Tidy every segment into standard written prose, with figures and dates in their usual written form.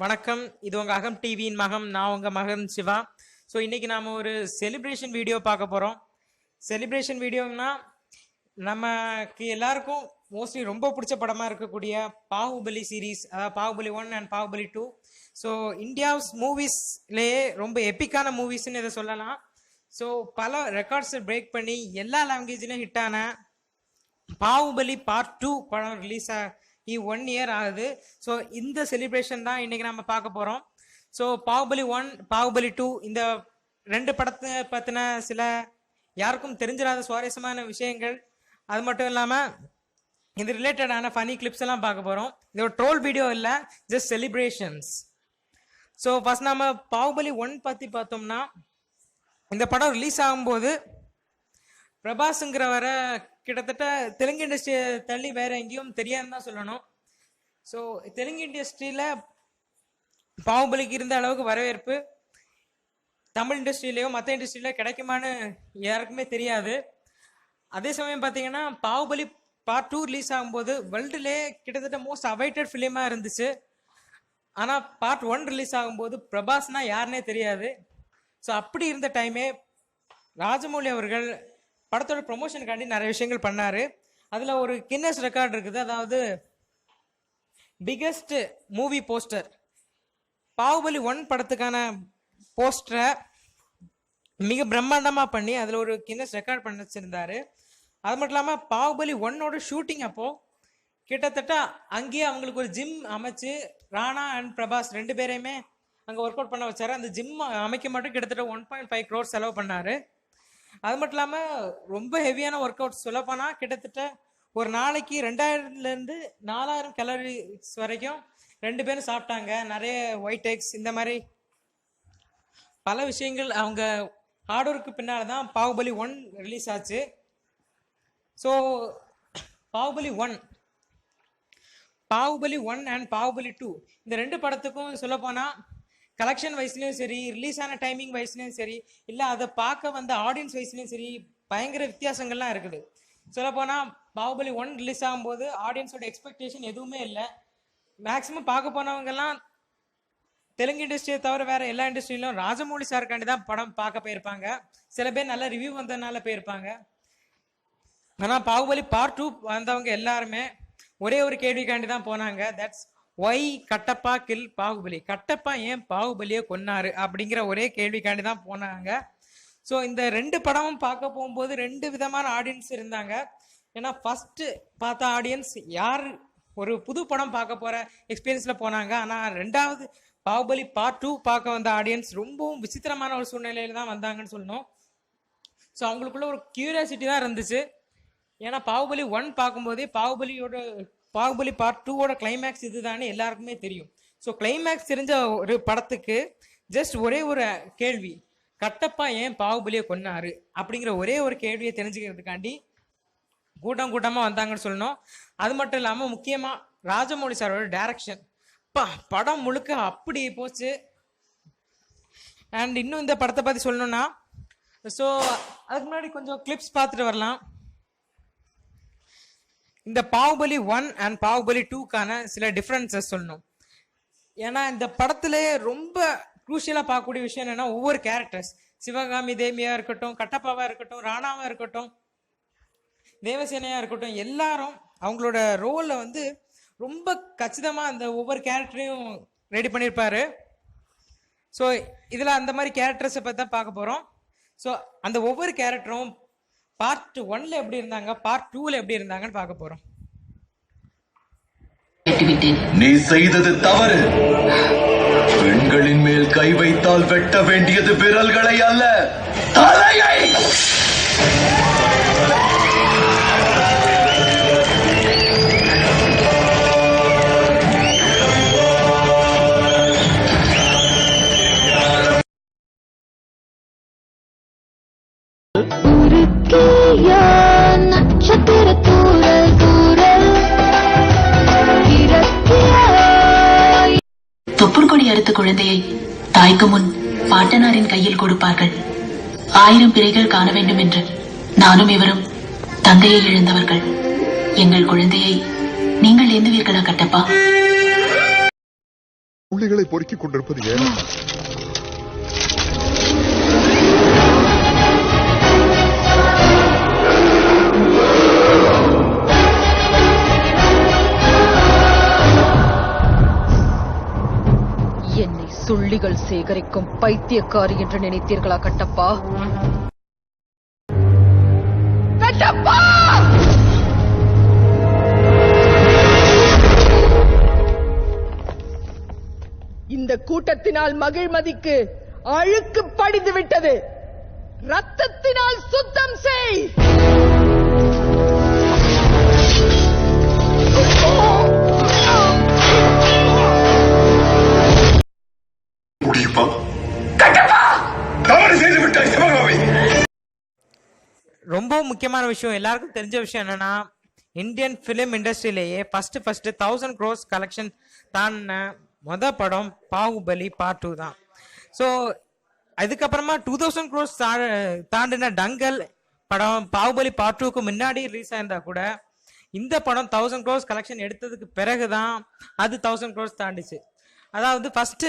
வணக்கம். இது உங்க அகம் டிவியின் மகம். நான் உங்க மகன் சிவா. ஸோ இன்னைக்கு நாம ஒரு செலிப்ரேஷன் வீடியோ பார்க்க போறோம். செலிப்ரேஷன் வீடியோனா நமக்கு எல்லாருக்கும் மோஸ்ட்லி ரொம்ப பிடிச்ச படமா இருக்கக்கூடிய பாகுபலி சீரீஸ், அதாவது Baahubali 1 and Baahubali 2. So India's மூவிஸ்லேயே ரொம்ப எப்பிக்கான மூவிஸ்ன்னு இதை சொல்லலாம். ஸோ பல ரெக்கார்ட்ஸை பிரேக் பண்ணி எல்லா லாங்குவேஜ்லையும் ஹிட்டான பாகுபலி பார்ட் 2 படம் ரிலீஸ் ஆகி 1 இயர் ஆகுது. ஸோ இந்த செலிப்ரேஷன் தான் இன்னைக்கு நம்ம பார்க்க போகிறோம். ஸோ பாகுபலி 1, பாகுபலி 2 இந்த ரெண்டு படத்தை பற்றின சில யாருக்கும் தெரிஞ்சிடாத சுவாரஸ்யமான விஷயங்கள், அது மட்டும் இல்லாமல் இது ரிலேட்டடான ஃபனி கிளிப்ஸ் எல்லாம் பார்க்க போகிறோம். இது ஒரு ட்ரோல் வீடியோ இல்லை, ஜஸ்ட் செலிப்ரேஷன்ஸ். ஸோ ஃபர்ஸ்ட் நம்ம பாகுபலி 1 பற்றி பார்த்தோம்னா, இந்த படம் ரிலீஸ் ஆகும்போது பிரபாஸுங்கிறவரை கிட்டத்தட்ட தெலுங்கு இண்டஸ்ட்ரியை தள்ளி வேற எங்கேயும் தெரியாதுன்னு தான் சொல்லணும். ஸோ தெலுங்கு இண்டஸ்ட்ரியில் பாகுபலிக்கு இருந்த அளவுக்கு வரவேற்பு தமிழ் இண்டஸ்ட்ரியிலையோ மற்ற இண்டஸ்ட்ரியில கிடைக்குமான்னு யாருக்குமே தெரியாது. அதே சமயம் பார்த்தீங்கன்னா பாகுபலி பார்ட் 2 ரிலீஸ் ஆகும்போது வேர்ல்டுலே கிட்டத்தட்ட மோஸ்ட் அவைட்டட் ஃபிலிமாக இருந்துச்சு. ஆனால் பார்ட் 1 ரிலீஸ் ஆகும்போது பிரபாஸ்னா யாருன்னே தெரியாது. ஸோ அப்படி இருந்த டைமே ராஜமௌலி அவர்கள் படத்தோட ப்ரொமோஷனுக்காண்டி நிறைய விஷயங்கள் பண்ணாரு. அதில் ஒரு கின்னஸ் ரெக்கார்ட் இருக்குது. அதாவது பிகெஸ்ட் மூவி போஸ்டர், பாகுபலி 1 படத்துக்கான போஸ்டரை மிக பிரம்மாண்டமாக பண்ணி அதில் ஒரு கின்னஸ் ரெக்கார்ட் பண்ண வச்சிருந்தாரு. அது மட்டும் இல்லாமல் பாகுபலி 1ஓட ஷூட்டிங் அப்போ கிட்டத்தட்ட அங்கேயே அவங்களுக்கு ஒரு ஜிம் அமைச்சு ராணா அண்ட் பிரபாஸ் ரெண்டு பேரையுமே அங்கே ஒர்க் அவுட் பண்ண வச்சாரு. அந்த ஜிம் அமைக்க மட்டும் கிட்டத்தட்ட 1.5 crore செலவு பண்ணாரு. அது மட்டும் இல்லாமல் ரொம்ப ஹெவியான ஒர்க் அவுட் சொல்லப்போனால் கிட்டத்தட்ட ஒரு நாளைக்கு 2000 to 4000 கலோரிஸ் வரைக்கும் ரெண்டு பேரும் சாப்பிட்டாங்க. நிறைய ஒயிட் எக்ஸ், இந்த மாதிரி பல விஷயங்கள் அவங்க ஹார்ட் ஒர்க்கு பின்னால் தான் பாகுபலி 1 ரிலீஸ் ஆச்சு. ஸோ பாகுபலி 1 அண்ட் பாகுபலி 2 இந்த ரெண்டு படத்துக்கும் சொல்லப்போனால் கலெக்ஷன் வைஸ்லையும் சரி, ரிலீஸ் ஆன டைமிங் வைஸ்லையும் சரி, இல்லை அதை பார்க்க வந்த ஆடியன்ஸ் வைஸ்லையும் சரி, பயங்கர வித்தியாசங்கள்லாம் இருக்குது. சொல்லப்போனால் பாகுபலி 1 ரிலீஸ் ஆகும்போது ஆடியன்ஸோட எக்ஸ்பெக்டேஷன் எதுவுமே இல்லை. மேக்ஸிமம் பார்க்க போனவங்கெல்லாம் தெலுங்கு இண்டஸ்ட்ரியை தவிர வேற எல்லா இண்டஸ்ட்ரியிலும் ராஜமௌலி சாருக்காண்டி தான் படம் பார்க்க போயிருப்பாங்க. சில பேர் நல்ல ரிவ்யூ வந்ததுனால போயிருப்பாங்க. ஆனால் பாகுபலி பார்ட் 2 வந்தவங்க எல்லாருமே ஒரே ஒரு கேள்விக்காண்டி தான் போனாங்க. That's why Kattappa kill Baahubali, Kattappa ஏன் பாகுபலியை கொன்னாரு அப்படிங்கிற ஒரே கேள்விக்காண்டி தான் போனாங்க. ஸோ இந்த ரெண்டு படமும் பார்க்க போகும்போது ரெண்டு விதமான ஆடியன்ஸ் இருந்தாங்க. ஏன்னா ஃபர்ஸ்ட் பார்த்த ஆடியன்ஸ் யார் ஒரு புது படம் பார்க்க போற எக்ஸ்பீரியன்ஸ்ல போனாங்க. ஆனால் ரெண்டாவது பாகுபலி பார்ட் 2 பார்க்க வந்த ஆடியன்ஸ் ரொம்பவும் விசித்திரமான ஒரு சூழ்நிலையில தான் வந்தாங்கன்னு சொல்லணும். ஸோ அவங்களுக்குள்ள ஒரு கியூரியாசிட்டி தான் இருந்துச்சு. ஏன்னா பாகுபலி 1 பார்க்கும்போதே பாகுபலி பார்ட் 2ஓட கிளைமேக்ஸ் இதுதானே எல்லாருக்குமே தெரியும். ஸோ கிளைமேக்ஸ் தெரிஞ்ச ஒரு படத்துக்கு ஜஸ்ட் ஒரே ஒரு கேள்வி, கட்டப்பா ஏன் பாகுபலியை கொன்னாரு அப்படிங்கிற ஒரே ஒரு கேள்வியை தெரிஞ்சுக்கிறதுக்காண்டி கூட்டமாக வந்தாங்கன்னு சொல்லணும். அது மட்டும் இல்லாமல் முக்கியமாக ராஜமௌலி சாரோட டைரக்ஷன், படம் முழுக்க அப்படி போச்சு. அண்ட் இன்னும் இந்த படத்தை பற்றி சொல்லணும்னா, ஸோ அதுக்கு முன்னாடி கொஞ்சம் கிளிப்ஸ் பார்த்துட்டு வரலாம். இந்த பாகுபலி 1 அண்ட் பாகுபலி 2க்கான சில டிஃப்ரென்சஸ் சொல்லணும். ஏன்னா இந்த படத்துல ரொம்ப குரூஷியலாக பார்க்கக்கூடிய விஷயம் என்னன்னா, ஒவ்வொரு கேரக்டர்ஸ், சிவகாமி தேவியா இருக்கட்டும், கட்டப்பாவா இருக்கட்டும், ராணாவா இருக்கட்டும், தேவசேனையா இருக்கட்டும், எல்லாரும் அவங்களோட ரோல்ல வந்து ரொம்ப கச்சிதமாக அந்த ஒவ்வொரு கேரக்டரையும் ரெடி பண்ணியிருப்பாரு. ஸோ இதில் அந்த மாதிரி கேரக்டர்ஸை பற்றி தான் பார்க்க போகிறோம். ஸோ அந்த ஒவ்வொரு கேரக்டரும் பார்ட் 1ல எப்படி இருந்தாங்க, பார்ட் 2ல எப்படி இருந்தாங்கன்னு பார்க்க போகிறோம். நீ செய்தது தவறு. பெண்களின் மேல் கை வைத்தால் வெட்ட வேண்டியது விரல்களை அல்ல, தலையை. தொப்புள் கொடி அறுத்த குழந்தையை தாய்க்கு முன் பாட்டனாரின் கையில் கொடுப்பார்கள். 1000 பிறைகள் காண வேண்டும் என்று நானும் இவரும் தந்தையை இழந்தவர்கள். எங்கள் குழந்தையை நீங்கள் எண்ணுவீர்களா கட்டப்பா? புள்ளிகளை பொறுக்கிக் கொண்டிருப்பது ஏன்? என்னை சுள்ளிகள் சேகரிக்கும் பைத்தியக்காரி என்று நினைத்தீர்களா கட்டப்பா? கட்டப்பா! இந்த கூட்டத்தினால் மகிழ்மதிக்கு அழுக்கு படிந்து விட்டது. ரத்தத்தினால் சுத்தம் செய். முடியுமா? தவறு செய்து விட்டாய் சிவகாமி. ரொம்ப முக்கியமான விஷயம், எல்லாருக்கும் தெரிஞ்ச விஷயம் என்னன்னா, இந்தியன் பிலிம் இண்டஸ்ட்ரியிலேயே ஃபர்ஸ்ட் 1000 crores கலெக்ஷன் தாண்டின படம் பாகுபலி பார்ட் 2 தான். ஸோ அதுக்கப்புறமா 2000 crores தாண்டின டங்கல் படம் பாகுபலி பார்ட் 2க்கு முன்னாடி ரிலீஸ் ஆயிருந்தா கூட இந்த படம் 1000 crores கலெக்ஷன் எடுத்ததுக்கு பிறகுதான் அது 1000 crores தாண்டிச்சு. அதாவது ஃபர்ஸ்ட்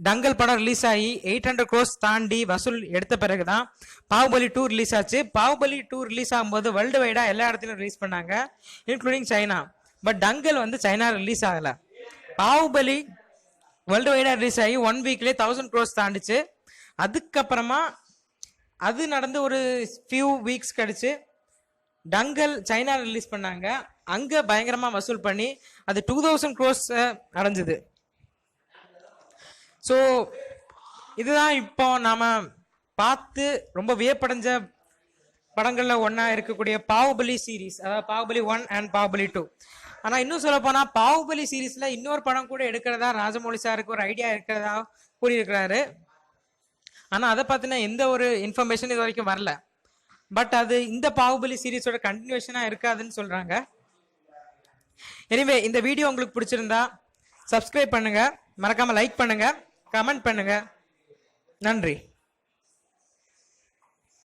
டங்கல் படம் ரிலீஸ் ஆகி 800 crores தாண்டி வசூல் எடுத்த பிறகுதான் பாகுபலி 2 ரிலீஸ் ஆச்சு. பாகுபலி 2 ரிலீஸ் ஆகும்போது வேர்ல்டு வைடா எல்லா இடத்துலையும் ரிலீஸ் பண்ணாங்க, including China. But Dangal China release ஆகல. பாகுபலி வேர்ல்டு வைடா ரிலீஸ் ஆகி 1 வீக்லேயே 1000 crores தாண்டிச்சு. அதுக்கப்புறமா அது நடந்து ஒரு ஃபியூ வீக்ஸ் கழிச்சு டங்கல் சைனா ரிலீஸ் பண்ணாங்க. அங்க பயங்கரமா வசூல் பண்ணி அது 2000 crores அடைஞ்சது. ஸோ இதுதான் இப்போ நாம பார்த்து ரொம்ப வியப்படைஞ்ச படங்கள்ல ஒன்னா இருக்கக்கூடிய பாகுபலி சீரீஸ், அதாவது பாகுபலி 1 அண்ட் பாகுபலி 2. ஆனா இன்னும் சொல்ல போனா பாகுபலி சீரீஸ்ல இன்னொரு படம் கூட எடுக்கிறதா ராஜமௌலி சாருக்கு ஒரு ஐடியா இருக்கிறதா கூறியிருக்கிறாரு. ஆனா அதை பத்தின எந்த ஒரு இன்ஃபர்மேஷன் இது வரைக்கும் வரல. பட் அது இந்த பாகுபலி சீரீஸோட கண்டினியூஷனா இருக்காதுன்னு சொல்றாங்க. எனிவே இந்த வீடியோ உங்களுக்கு பிடிச்சிருந்தா சப்ஸ்கிரைப் பண்ணுங்க, மறக்காம லைக் பண்ணுங்க, கமெண்ட் பண்ணுங்க. நன்றி.